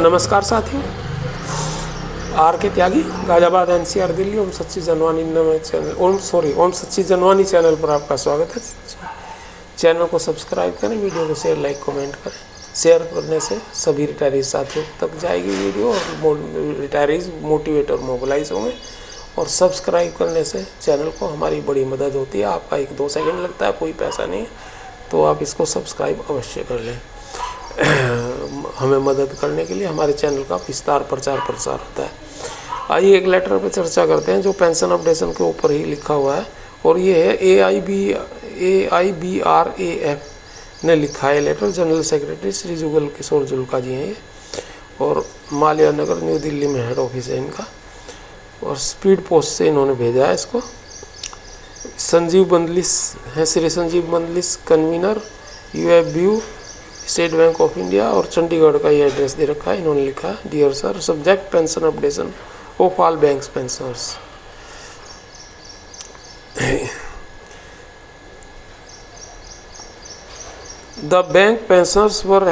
नमस्कार साथियों, आर के त्यागी गाजियाबाद एनसीआर दिल्ली ओम सच्ची जनवानी चैनल पर आपका स्वागत है। चैनल को सब्सक्राइब करें, वीडियो को शेयर लाइक कमेंट करें। शेयर करने से सभी रिटायरीज साथियों तक जाएगी वीडियो और रिटायरीज मोटिवेट और मोबिलाइज होंगे। और सब्सक्राइब करने से चैनल को हमारी बड़ी मदद होती है। आपका 1-2 सेकंड लगता है, कोई पैसा नहीं है, तो आप इसको सब्सक्राइब अवश्य कर लें। हमें मदद करने के लिए हमारे चैनल का विस्तार प्रचार होता है। आइए एक लेटर पर चर्चा करते हैं जो पेंशन अपडेशन के ऊपर ही लिखा हुआ है, और ये है AIBRAF ने लिखा है letter. General secretary Shri Jugal Kishore Julka जी हैं ये, और माल्या नगर न्यू दिल्ली में हेड ऑफिस है इनका, और स्पीड पोस्ट से इन्होंने भेजा है इसको। संजीव बंदलिस हैं, Shri Sanjeev Bandlish convener UFBU State Bank of India, और चंडीगढ़ का ये एड्रेस दे रखा है। इन्होंने लिखा है, dear sir, subject pension updation of all banks pensioners. The bank pensioners were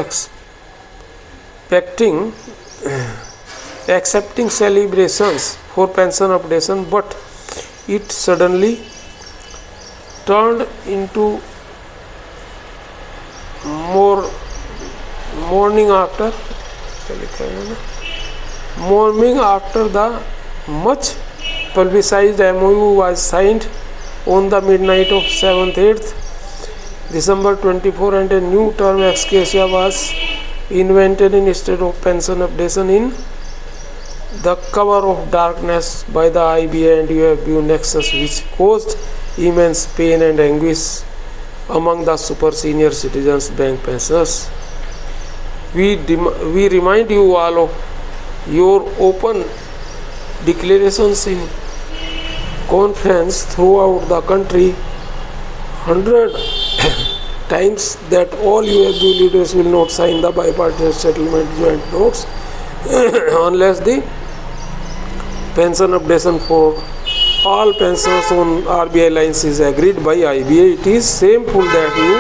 accepting celebrations for pension updation, but it suddenly turned into mourning after the much publicized MOU was signed on the midnight of 7th-8th December 24, and a new term ex-gratia was invented instead of pension updation in the cover of darkness by the IBA and UFBU nexus, which caused immense pain and anguish among the super senior citizens bank pensioners. We remind you all of your open declarations in conference throughout the country 100 times that all UFBU leaders will not sign the bipartisan settlement joint notes unless the pension updation for all pensioners on RBI lines is agreed by IBA. It is shameful that you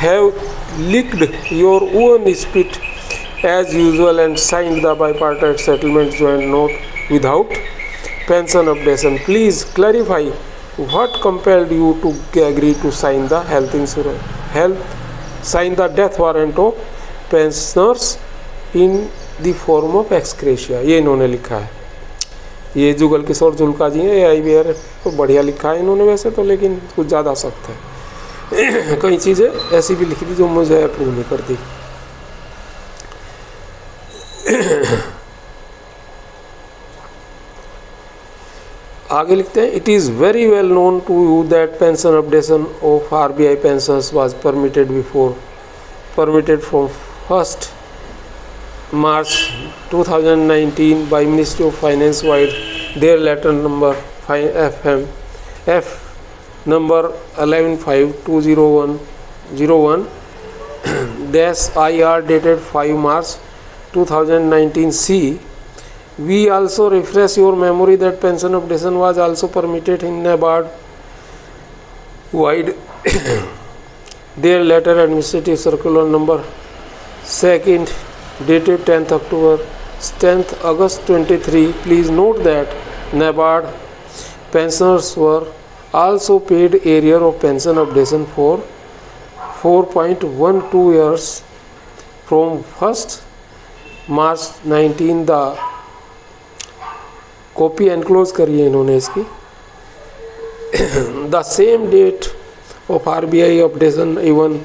have licked your own spit as usual and signed the bipartite settlement joint note without pension updation. Please clarify what compelled you to agree to sign the death warrant of pensioners in the form of ex gratia. ये इन्होंने लिखा है, ये जुगल किशोर जुल्का जी हैं, AIBRAF तो बढ़िया लिखा है इन्होंने वैसे तो, लेकिन कुछ ज़्यादा सख्त है। कई चीज़ें ऐसी भी लिखी थी जो मुझे अप्रूव नहीं करती। आगे लिखते हैं, it is very well known to you that pension updation of RBI pensioners was permitted from 1st March 2019 by Ministry of Finance via their letter number F number 115201/IR dated 5 March 2019 C. We also refresh your memory that pension updation was also permitted in NABARD wide their letter administrative circular number 2nd dated 10th August 23. Please note that NABARD pensioners were also paid arrear of pension updation for 4.12 years from 1st March 19. The copy enclose करी है इन्होंने इसकी। The same date of RBI updation even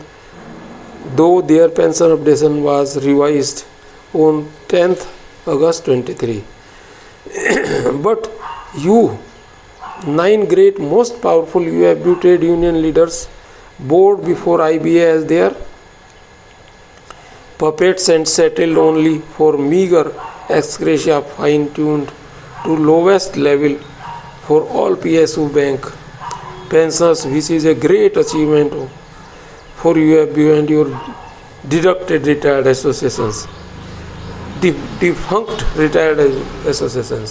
though their pension updation was revised on 10th August 23, बट you 9 great most powerful UFBU trade union leaders bowed before IBA as their puppets and settled only for meager ex gratia fine-tuned to lowest level for all PSU bank pensioners, which is a great achievement for UFBU and your defunct retired associations.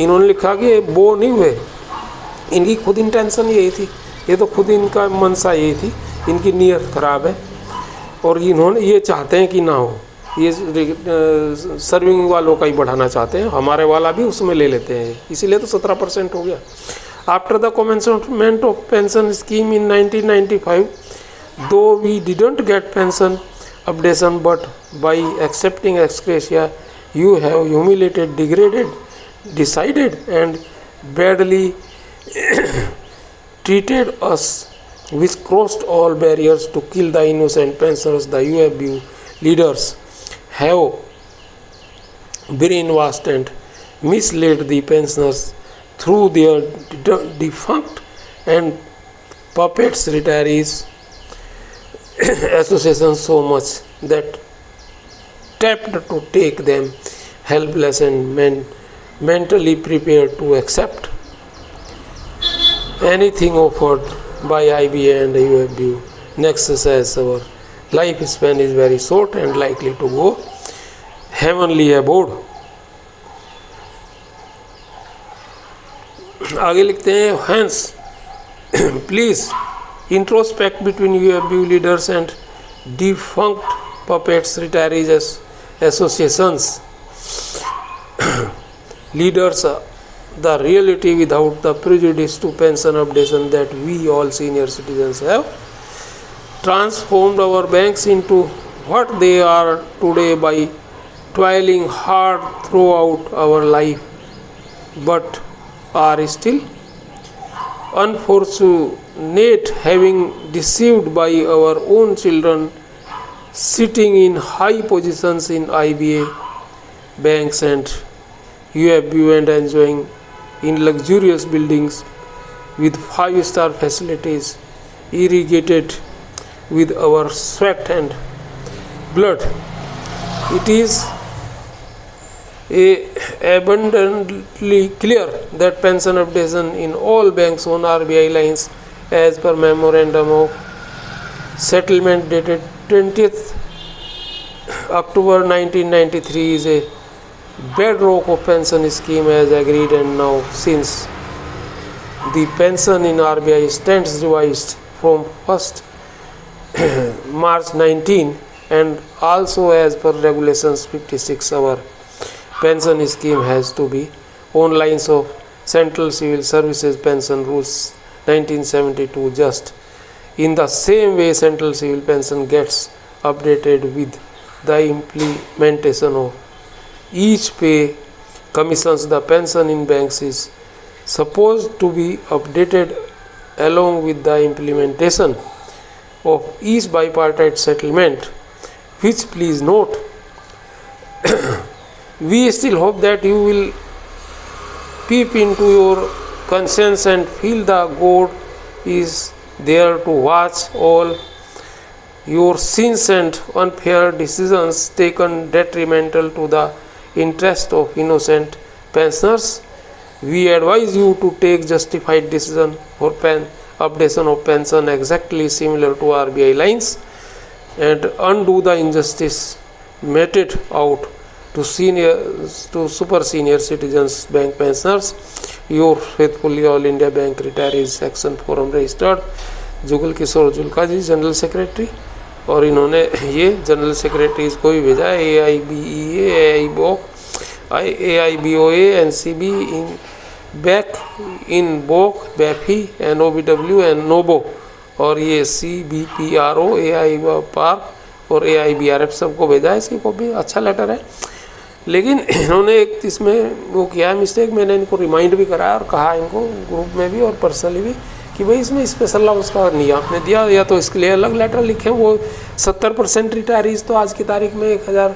इन्होंने लिखा कि वो नहीं हुए, इनकी खुद intention यही थी, ये तो खुद इनका मनसा यही थी, इनकी नीयत खराब है और इन्होंने ये चाहते हैं कि ना हो। ये सर्विंग वालों का ही बढ़ाना चाहते हैं, हमारे वाला भी उसमें ले लेते हैं, इसीलिए तो 17% हो गया। After the commencement of pension scheme in 1995, though we didn't get pension updation, but by accepting ex gratia you have humiliated, degraded, decided and badly treated us, which crossed all barriers to kill the innocent pensioners. The UFBU leaders have brainwashed and misled the pensioners through their defunct and puppets retirees associations so much that tapped to take them helpless and mentally prepared to accept anything offered by IBA and UFBU. Next says our lifespan is very short and likely to go heavenly abode. आगे लिखते हैं, hence please introspect between UFBU leaders and defunct puppets retirees associations leaders the reality without the prejudice to pension updation that we all senior citizens have transformed our banks into what they are today by toiling hard throughout our life, but are still unfortunate, having deceived by our own children sitting in high positions in IBA banks and UFBU and enjoying in luxurious buildings with 5-star facilities irrigated with our sweat and blood. It is abundantly clear that pension updation in all banks on RBI lines as per memorandum of settlement dated 20th October 1993 is a bedrock of pension scheme as agreed, and now since the pension in RBI stands revised from 1st March 19 and also as per regulations 56, our pension scheme has to be on lines of Central Civil Services Pension Rules 1972, just in the same way Central Civil Pension gets updated with the implementation of each pay commissions. The pension in banks is supposed to be updated along with the implementation of each bipartite settlement, which please note we still hope that you will peep into your conscience and feel the God is there to watch all your sins and unfair decisions taken detrimental to the interest of innocent pensioners. We advise you to take justified decision for updation of pension exactly similar to RBI lines and undo the injustice meted out to super senior citizens bank pensioners. Your faithfully All India Bank Retirees Section Forum registered Jugal Kishore Julka ji, general secretary. और इन्होंने ये general secretaries को भी भेजा है, AIBOA, NCB, INBEF, INBOC, BEFI, NOBW, NOBO और ये CBPRO, AI पार्क और AIBRF सबको भेजा है इसकी कॉपी। अच्छा लेटर है, लेकिन इन्होंने एक इसमें वो किया है मिस्टेक। मैंने इनको रिमाइंड भी कराया और कहा इनको ग्रुप में भी और पर्सनली भी कि भाई इसमें स्पेशल लाभ उसका नहीं आपने दिया, या तो इसके लिए अलग लेटर लिखें। वो 70% रिटायरीज तो आज की तारीख में 1000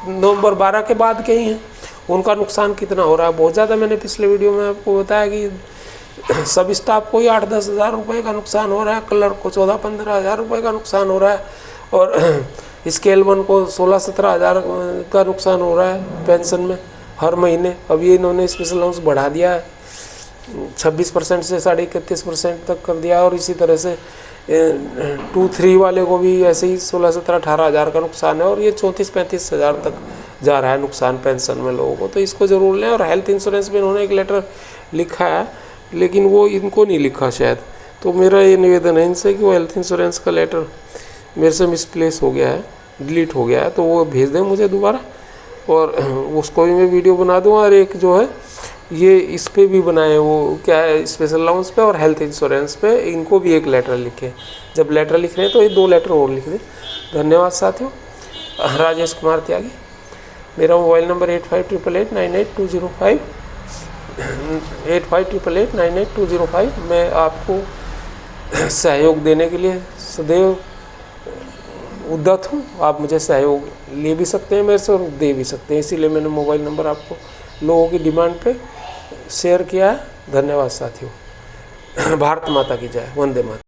नवंबर 12 के बाद के ही हैं, उनका नुकसान कितना हो रहा है बहुत ज़्यादा। मैंने पिछले वीडियो में आपको बताया कि सब स्टाफ को ही 8-10 हज़ार रुपये का नुकसान हो रहा है, क्लर्क को 14-15 हज़ार रुपये का नुकसान हो रहा है और स्केल 1 को 16-17 हज़ार का नुकसान हो रहा है पेंशन में हर महीने। अब ये इन्होंने स्पेशल अलाउंस बढ़ा दिया है 26% से 31.5% तक कर दिया, और इसी तरह से 2-3 वाले को भी ऐसे ही 16-17-18 हज़ार का नुकसान है, और ये 34-35 हज़ार तक जा रहा है नुकसान पेंशन में लोगों को। तो इसको ज़रूर लें। और हेल्थ इंश्योरेंस में इन्होंने एक लेटर लिखा है, लेकिन वो इनको नहीं लिखा शायद। तो मेरा ये निवेदन है इनसे कि वो हेल्थ इंश्योरेंस का लेटर मेरे से मिसप्लेस हो गया है, डिलीट हो गया है, तो वो भेज दें मुझे दोबारा, और उसको भी मैं वीडियो बना दूँ। और एक जो है ये इस पे भी बनाए, वो क्या है, स्पेशल अलाउंस पे और हेल्थ इंश्योरेंस पे, इनको भी एक लेटर लिखे। जब लेटर लिख रहे हैं तो ये 2 लेटर और लिख दें। धन्यवाद साथियों। राजेश कुमार त्यागी, मेरा मोबाइल नंबर 8588898205, 8588898205। मैं आपको सहयोग देने के लिए सदैव उद्यत हूँ। आप मुझे सहयोग ले भी सकते हैं मेरे से और दे भी सकते हैं, इसीलिए मैंने मोबाइल नंबर आपको लोगों की डिमांड पे शेयर किया है। धन्यवाद साथियों। भारत माता की जय। वंदे मातरम।